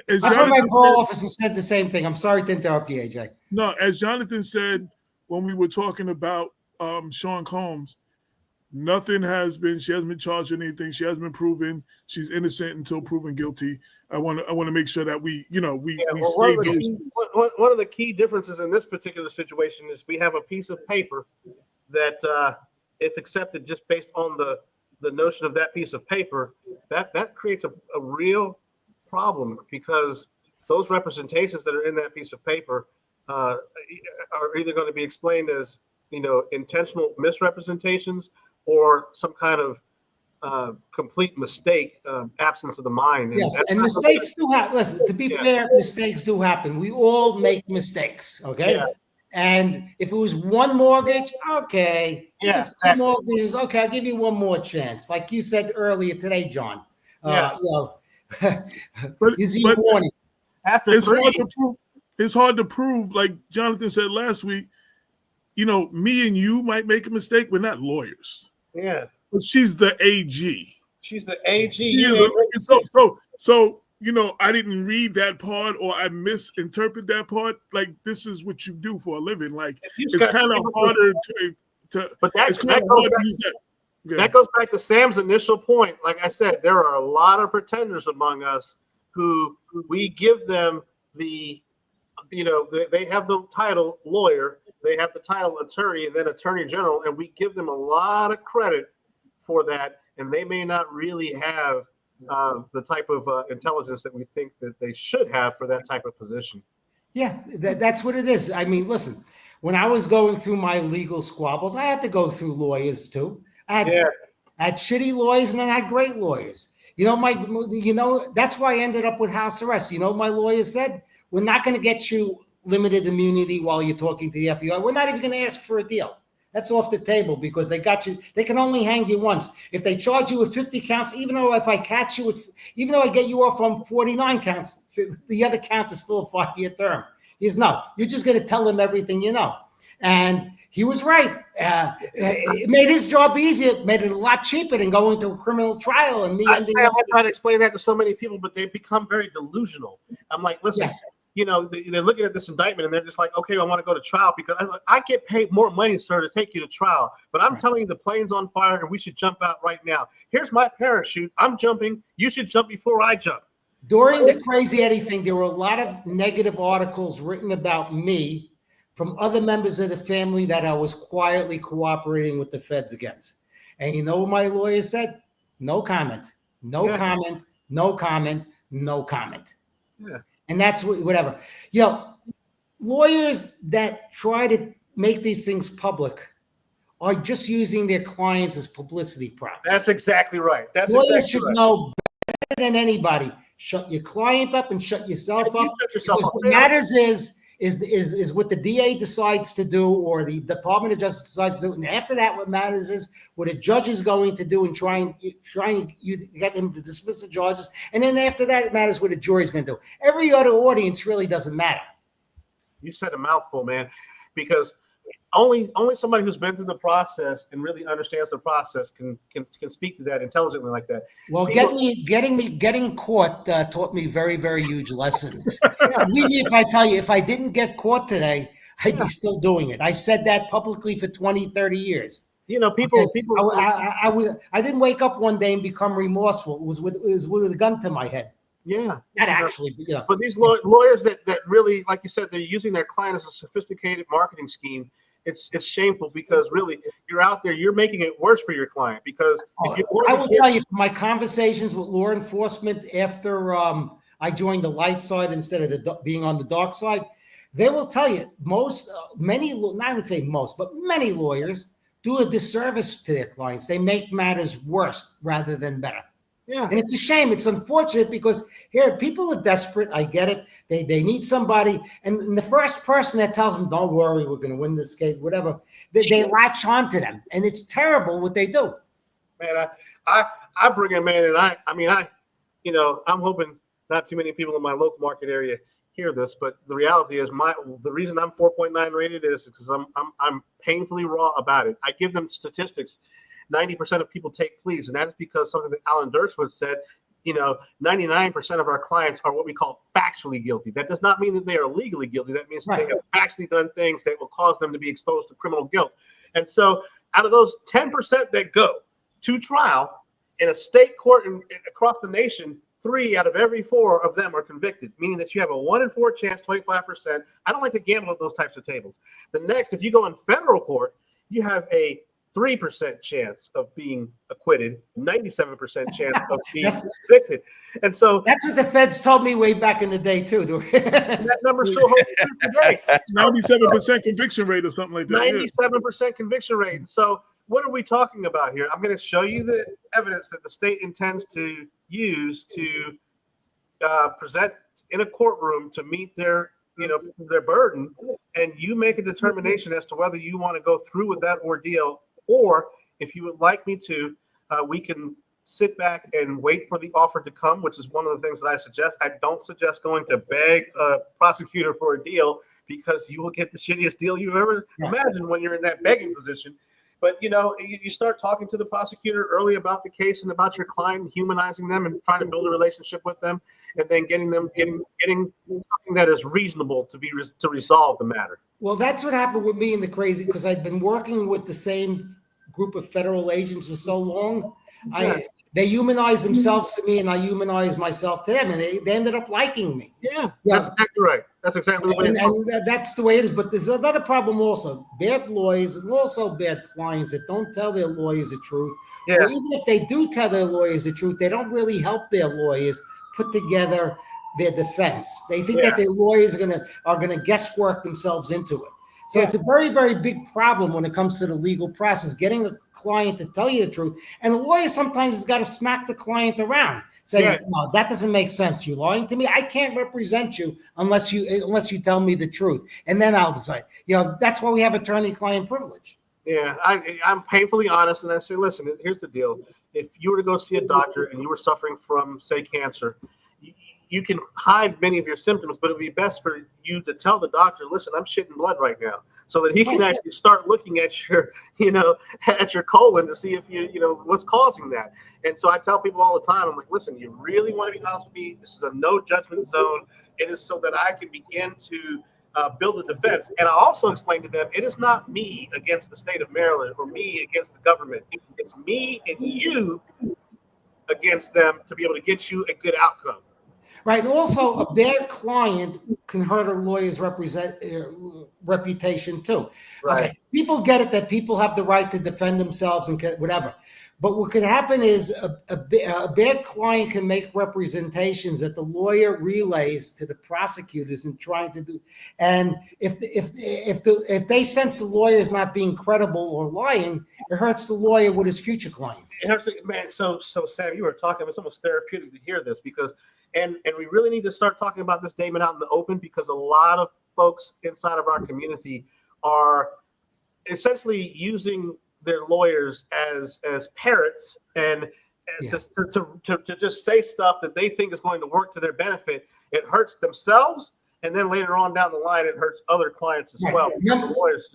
That's why my parole officer said the same thing. I'm sorry to interrupt you, AJ. No, as Jonathan said when we were talking about Sean Combs, Nothing has been. She hasn't been charged with anything. She hasn't been proven. She's innocent until proven guilty. I want to make sure that we see those. One of the key differences in this particular situation is we have a piece of paper that, if accepted, just based on the notion of that piece of paper, that creates a real problem, because those representations that are in that piece of paper are either going to be explained as intentional misrepresentations or some kind of complete mistake, absence of the mind. Yes, and mistakes do happen. Listen, to be fair, mistakes do happen. We all make mistakes, okay? Yeah. And if it was one mortgage, okay. If it's two mortgages, okay, I'll give you one more chance. Like you said earlier today, John. but warning. After it's hard to prove, like Jonathan said last week, me and you might make a mistake. We're not lawyers. Yeah. But she's the AG. She's the AG. So I didn't read that part, or I misinterpret that part. Like, this is what you do for a living. Like, it's kind of harder to. But that goes back to Sam's initial point. Like I said, there are a lot of pretenders among us who we give them they have the title lawyer, they have the title attorney, and then attorney general, and we give them a lot of credit for that, and they may not really have the type of intelligence that we think that they should have for that type of position. Yeah, that's what it is. I mean, listen, when I was going through my legal squabbles, I had to go through lawyers too. I had shitty lawyers, and then I had great lawyers. That's why I ended up with house arrest. My lawyer said, we're not going to get you limited immunity while you're talking to the FBI. We're not even going to ask for a deal. That's off the table, because they got you. They can only hang you once. If they charge you with 50 counts, even though I get you off on 49 counts, the other count is still a 5-year term. You're just going to tell them everything you know. And he was right. It made his job easier. It made it a lot cheaper than going to a criminal trial. And I try to explain that to so many people, but they become very delusional. I'm like, listen. Yes. They're looking at this indictment and they're just like, okay, I want to go to trial because I get paid more money, sir, to take you to trial. But I'm telling you, the plane's on fire and we should jump out right now. Here's my parachute. I'm jumping. You should jump before I jump. During the Crazy Eddie thing, there were a lot of negative articles written about me from other members of the family that I was quietly cooperating with the feds against. And you know what my lawyer said? No comment. No comment. No comment. No comment. Yeah. And that's whatever. Lawyers that try to make these things public are just using their clients as publicity props. That's exactly right. Lawyers should know better than anybody. Shut your client up and shut yourself up. What matters is what the DA decides to do, or the Department of Justice decides to do. And after that, what matters is what a judge is going to do and trying you get them to dismiss the charges. And then after that, it matters what a jury is going to do. Every other audience really doesn't matter. You said a mouthful, man, because only somebody who's been through the process and really understands the process can speak to that intelligently like that. Well, getting caught taught me very, very huge lessons. Believe me if I tell you, if I didn't get caught today, I'd be still doing it. I've said that publicly for 20, 30 years. People. I didn't wake up one day and become remorseful. It was with a gun to my head. Yeah, not actually, but these lawyers that really, like you said, they're using their client as a sophisticated marketing scheme. It's shameful, because really you're out there, you're making it worse for your client, because I will tell you, my conversations with law enforcement after I joined the light side instead of being on the dark side, they will tell you many lawyers do a disservice to their clients. They make matters worse rather than better. Yeah. And it's a shame. It's unfortunate, because here people are desperate. I get it. They need somebody. And the first person that tells them, don't worry, we're going to win this case, whatever, they latch on to them. And it's terrible what they do. Man, I bring them in, and I'm hoping not too many people in my local market area hear this, but the reality is the reason I'm 4.9 rated is because I'm painfully raw about it. I give them statistics. 90% of people take pleas, and that's because something that Alan Dershowitz said, 99% of our clients are what we call factually guilty. That does not mean that they are legally guilty. That means that they have actually done things that will cause them to be exposed to criminal guilt. And so Out of those 10% that go to trial in a state court across the nation, 3 out of every 4 of them are convicted, meaning that you have a 1 in 4 chance, 25%. I don't like to gamble at those types of tables. The next, if you go in federal court, you have a 3% chance of being acquitted, 97% chance of being convicted. And so that's what the feds told me way back in the day too. That number still holds true today. 97% conviction rate or something like that. 97% conviction rate. And so what are we talking about here? I'm going to show you the evidence that the state intends to use to present in a courtroom to meet their burden, and you make a determination as to whether you want to go through with that ordeal, or if you would like me to, we can sit back and wait for the offer to come, which is one of the things that I suggest. I don't suggest going to beg a prosecutor for a deal, because you will get the shittiest deal you've ever imagined when you're in that begging position. But, you start talking to the prosecutor early about the case and about your client, humanizing them and trying to build a relationship with them, and then getting something that is reasonable to resolve the matter. Well, that's what happened with me in the crazy, because I'd been working with the same group of federal agents for so long. They humanized themselves to me, and I humanized myself to them, and they ended up liking me. Yeah, that's exactly right. That's exactly the way it is. And that's the way it is. But there's another problem also. Bad lawyers and also bad clients that don't tell their lawyers the truth. Yeah. Or even if they do tell their lawyers the truth, they don't really help their lawyers put together their defense. They think that their lawyers are gonna guesswork themselves into it. So it's a very, very big problem when it comes to the legal process, getting a client to tell you the truth. And the lawyer sometimes has got to smack the client around, saying, no, that doesn't make sense. You're lying to me. I can't represent you unless you tell me the truth. And then I'll decide. That's why we have attorney-client privilege. Yeah, I'm painfully honest, and I say, listen, here's the deal. If you were to go see a doctor and you were suffering from, say, cancer, you can hide many of your symptoms, but it would be best for you to tell the doctor, listen, I'm shitting blood right now, so that he can actually start looking at your, at your colon to see if what's causing that. And so I tell people all the time, I'm like, listen, you really want to be honest with me? This is a no judgment zone. It is so that I can begin to build a defense. And I also explain to them, it is not me against the state of Maryland or me against the government. It's me and you against them to be able to get you a good outcome. Right. And also, a bad client can hurt a lawyer's reputation too. Right. Okay. People get it that people have the right to defend themselves and whatever. But what could happen is a bad client can make representations that the lawyer relays to the prosecutors and trying to do. And if they sense the lawyer is not being credible or lying, it hurts the lawyer with his future clients. It hurts, man. So Sam, you were talking. It's almost therapeutic to hear this, because and we really need to start talking about this, Damon, out in the open, because a lot of folks inside of our community are essentially using their lawyers as parrots and to just say stuff that they think is going to work to their benefit. It hurts themselves, and then later on down the line, it hurts other clients as well.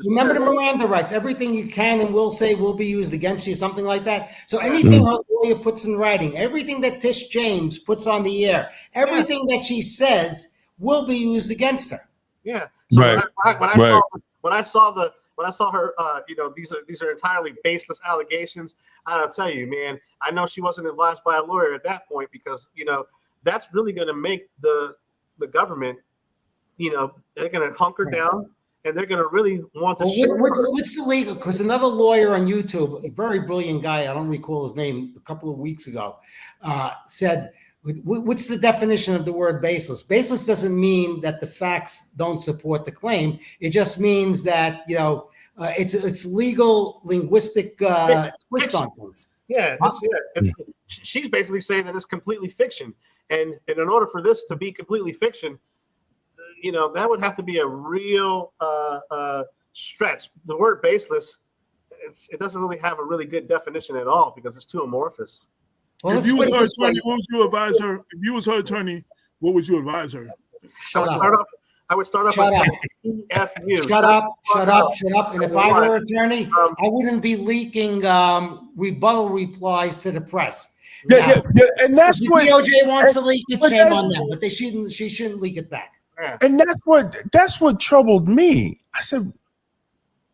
Remember the Miranda rights. Everything you can and will say will be used against you, something like that. So anything her lawyer puts in writing, everything that Tish James puts on the air, everything that she says will be used against her. Yeah. So when I saw her, these are entirely baseless allegations. I'll tell you, man, I know she wasn't advised by a lawyer at that point, because that's really going to make the government, they're going to hunker down, and they're going to really want to. What's the legal? Because another lawyer on YouTube, a very brilliant guy, I don't recall his name, a couple of weeks ago, said, what's the definition of the word baseless? Baseless doesn't mean that the facts don't support the claim. It just means that, it's legal linguistic twist on things. Yeah, she's basically saying that it's completely fiction. And in order for this to be completely fiction, that would have to be a real stretch. The word baseless, it doesn't really have a really good definition at all, because it's too amorphous. Well, if you was her attorney, what would you advise her? If you was her attorney, what would you advise her? I would start off Shut up. TFU. Shut up. And if I were attorney, I wouldn't be leaking rebuttal replies to the press. Yeah, and that's if what DOJ wants to leak it, shame on them, but she shouldn't leak it back. And that's what troubled me. I said,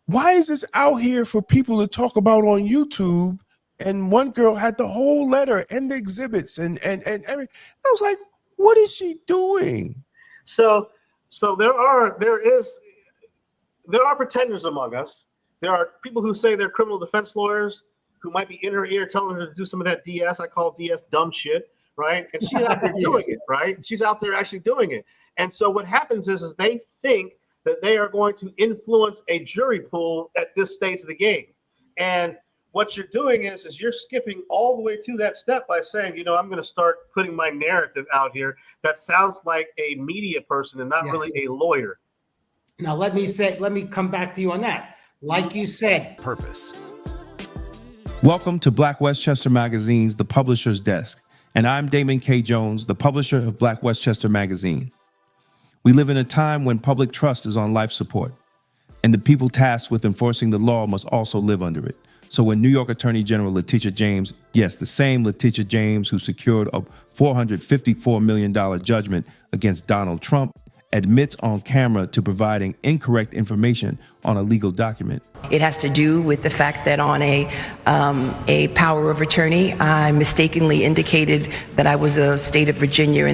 Why is this out here for people to talk about on YouTube? And one girl had the whole letter and the exhibits and everything. I was like, what is she doing? So there are pretenders among us. There are people who say they're criminal defense lawyers who might be in her ear telling her to do some of that DS. I call DS dumb shit, right? And she's out there doing it, right? She's out there actually doing it. And so what happens is they think that they are going to influence a jury pool at this stage of the game. And what you're doing is you're skipping all the way to that step by saying, I'm going to start putting my narrative out here that sounds like a media person and not really a lawyer. Now, let me come back to you on that. Like you said, Purpose. Welcome to Black Westchester Magazine's The Publisher's Desk, and I'm Damon K. Jones, the publisher of Black Westchester Magazine. We live in a time when public trust is on life support, and the people tasked with enforcing the law must also live under it. So when New York Attorney General Letitia James, yes, the same Letitia James who secured a $454 million judgment against Donald Trump, admits on camera to providing incorrect information on a legal document. It has to do with the fact that on a power of attorney, I mistakenly indicated that I was a state of Virginia,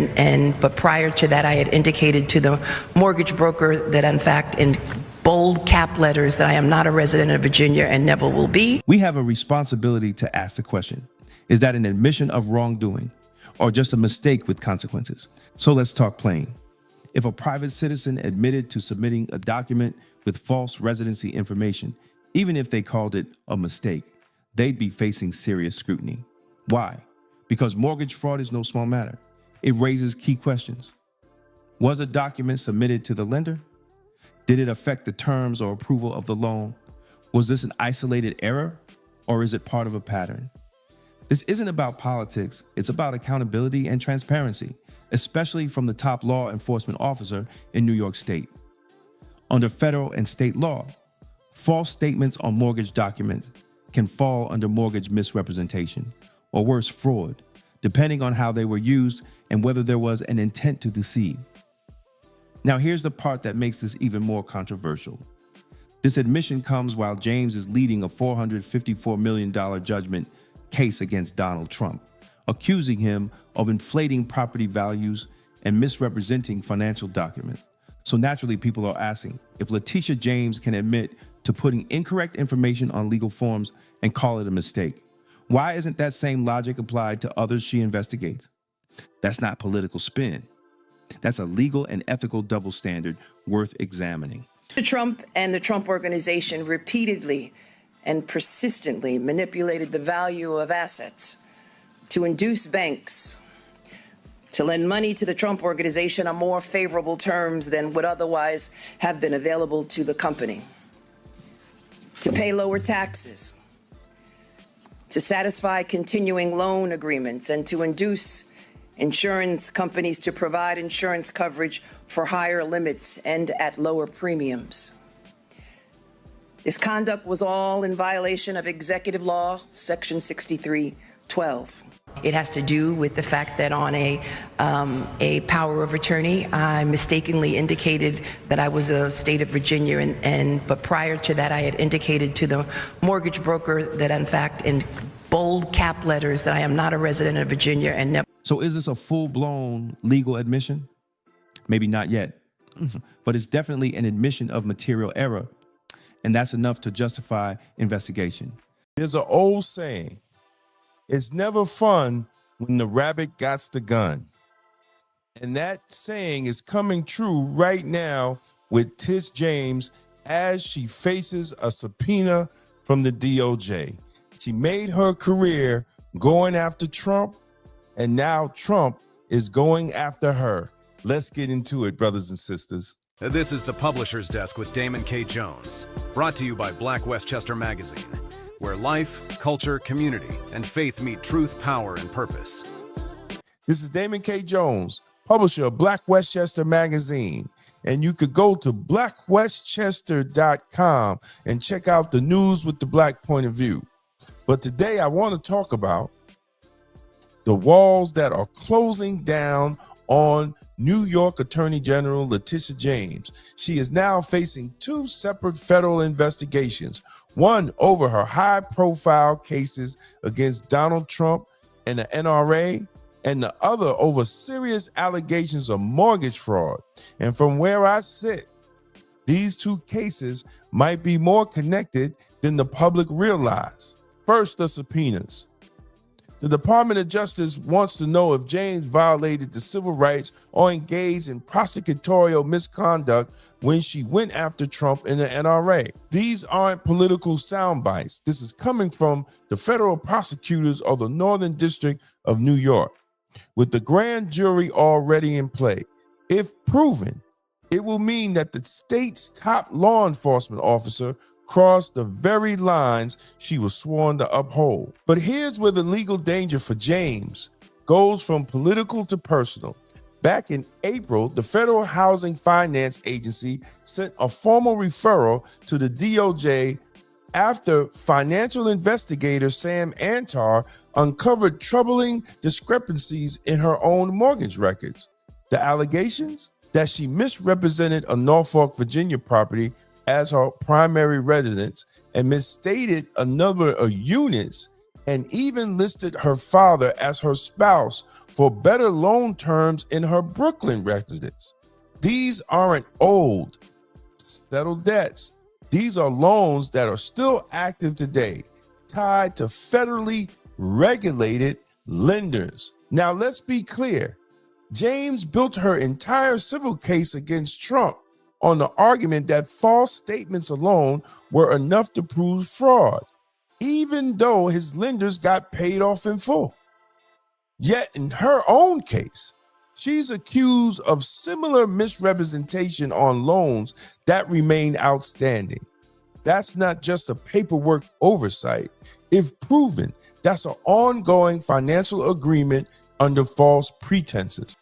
but prior to that, I had indicated to the mortgage broker that, in fact, in bold cap letters, that I am not a resident of Virginia and never will be. We have a responsibility to ask the question, is that an admission of wrongdoing or just a mistake with consequences? So let's talk plain. If a private citizen admitted to submitting a document with false residency information, even if they called it a mistake, they'd be facing serious scrutiny. Why? Because mortgage fraud is no small matter. It raises key questions. Was a document submitted to the lender? Did it affect the terms or approval of the loan? Was this an isolated error, or is it part of a pattern? This isn't about politics, it's about accountability and transparency, especially from the top law enforcement officer in New York State. Under federal and state law, false statements on mortgage documents can fall under mortgage misrepresentation, or worse, fraud, depending on how they were used and whether there was an intent to deceive. Now, here's the part that makes this even more controversial. This admission comes while James is leading a $454 million judgment case against Donald Trump, accusing him of inflating property values and misrepresenting financial documents. So naturally, people are asking if Letitia James can admit to putting incorrect information on legal forms and call it a mistake. Why isn't that same logic applied to others she investigates? That's not political spin. That's a legal and ethical double standard worth examining. Trump and the Trump Organization repeatedly and persistently manipulated the value of assets to induce banks to lend money to the Trump Organization on more favorable terms than would otherwise have been available to the company, to pay lower taxes, to satisfy continuing loan agreements, and to induce insurance companies to provide insurance coverage for higher limits and at lower premiums. This conduct was all in violation of Executive Law, Section 6312. It has to do with the fact that on a power of attorney, I mistakenly indicated that I was a state of Virginia, but prior to that, I had indicated to the mortgage broker that, in fact, in bold cap letters, that I am not a resident of Virginia and never. So is this a full-blown legal admission? Maybe not yet, but it's definitely an admission of material error, and that's enough to justify investigation. There's an old saying, it's never fun when the rabbit gots the gun. And that saying is coming true right now with Tish James as she faces a subpoena from the DOJ. She made her career going after Trump, and now Trump is going after her. Let's get into it, brothers and sisters. This is the Publisher's Desk with Damon K. Jones, brought to you by Black Westchester Magazine, where life, culture, community, and faith meet truth, power, and purpose. This is Damon K. Jones, publisher of Black Westchester Magazine. And you could go to blackwestchester.com and check out the news with the Black point of view. But today I want to talk about the walls that are closing down on New York Attorney General Letitia James. She is now facing 2 separate federal investigations, one over her high-profile cases against Donald Trump and the NRA, and the other over serious allegations of mortgage fraud. And from where I sit, these 2 cases might be more connected than the public realize. First, the subpoenas. The Department of Justice wants to know if James violated the civil rights or engaged in prosecutorial misconduct when she went after Trump and the NRA. These aren't political sound bites. This is coming from the federal prosecutors of the Northern District of New York. With the grand jury already in play, if proven, it will mean that the state's top law enforcement officer crossed the very lines she was sworn to uphold. But here's where the legal danger for James goes from political to personal. Back in April, the Federal Housing Finance Agency sent a formal referral to the DOJ after financial investigator Sam Antar uncovered troubling discrepancies in her own mortgage records. The allegations? That she misrepresented a Norfolk, Virginia property as her primary residence and misstated a number of units and even listed her father as her spouse for better loan terms in her Brooklyn residence. These aren't old, settled debts. These are loans that are still active today, tied to federally regulated lenders. Now, let's be clear. James built her entire civil case against Trump on the argument that false statements alone were enough to prove fraud, even though his lenders got paid off in full. Yet in her own case, she's accused of similar misrepresentation on loans that remain outstanding. That's not just a paperwork oversight. If proven, that's an ongoing financial agreement under false pretenses.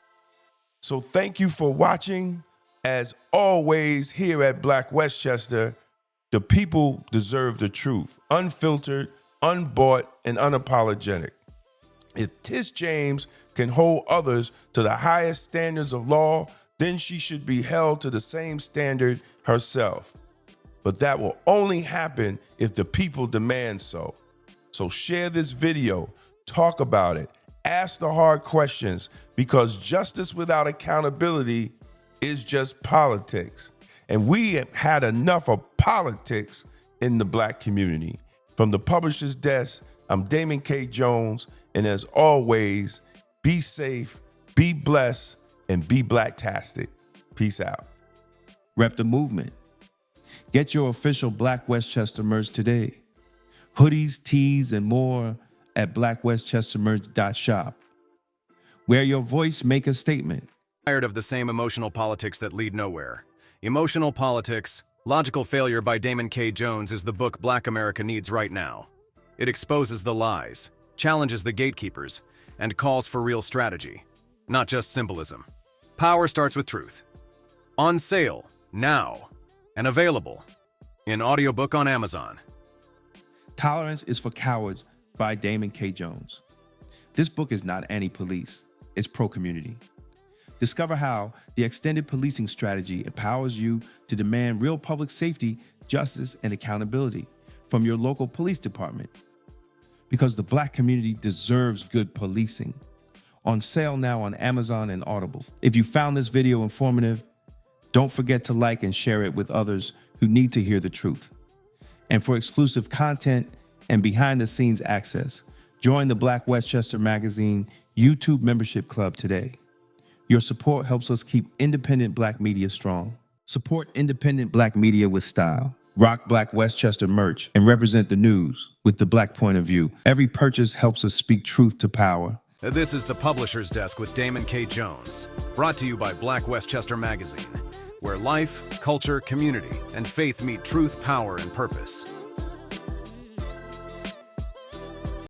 So thank you for watching. As always, here at Black Westchester, the people deserve the truth, unfiltered, unbought, and unapologetic. If Tish James can hold others to the highest standards of law, then she should be held to the same standard herself. But that will only happen if the people demand so. So share this video, talk about it, ask the hard questions, because justice without accountability is just politics. And we have had enough of politics in the Black community. From the Publisher's Desk, I'm Damon K. Jones. And as always, be safe, be blessed, and be Blacktastic. Peace out. Rep the movement. Get your official Black Westchester merch today. Hoodies, tees, and more at blackwestchestermerch.shop. Wear your voice, make a statement. Tired of the same emotional politics that lead nowhere. Emotional Politics, Logical Failure by Damon K. Jones is the book Black America needs right now. It exposes the lies, challenges the gatekeepers, and calls for real strategy, not just symbolism. Power starts with truth. On sale, now, and available in audiobook on Amazon. Tolerance is for Cowards by Damon K. Jones. This book is not anti-police, it's pro-community. Discover how the extended policing strategy empowers you to demand real public safety, justice, and accountability from your local police department. Because the Black community deserves good policing. On sale now on Amazon and Audible. If you found this video informative, don't forget to like and share it with others who need to hear the truth. And for exclusive content and behind-the-scenes access, join the Black Westchester Magazine YouTube membership club today. Your support helps us keep independent Black media strong. Support independent Black media with style. Rock Black Westchester merch and represent the news with the Black point of view. Every purchase helps us speak truth to power. This is the Publisher's Desk with Damon K. Jones, brought to you by Black Westchester Magazine, where life, culture, community, and faith meet truth, power, and purpose.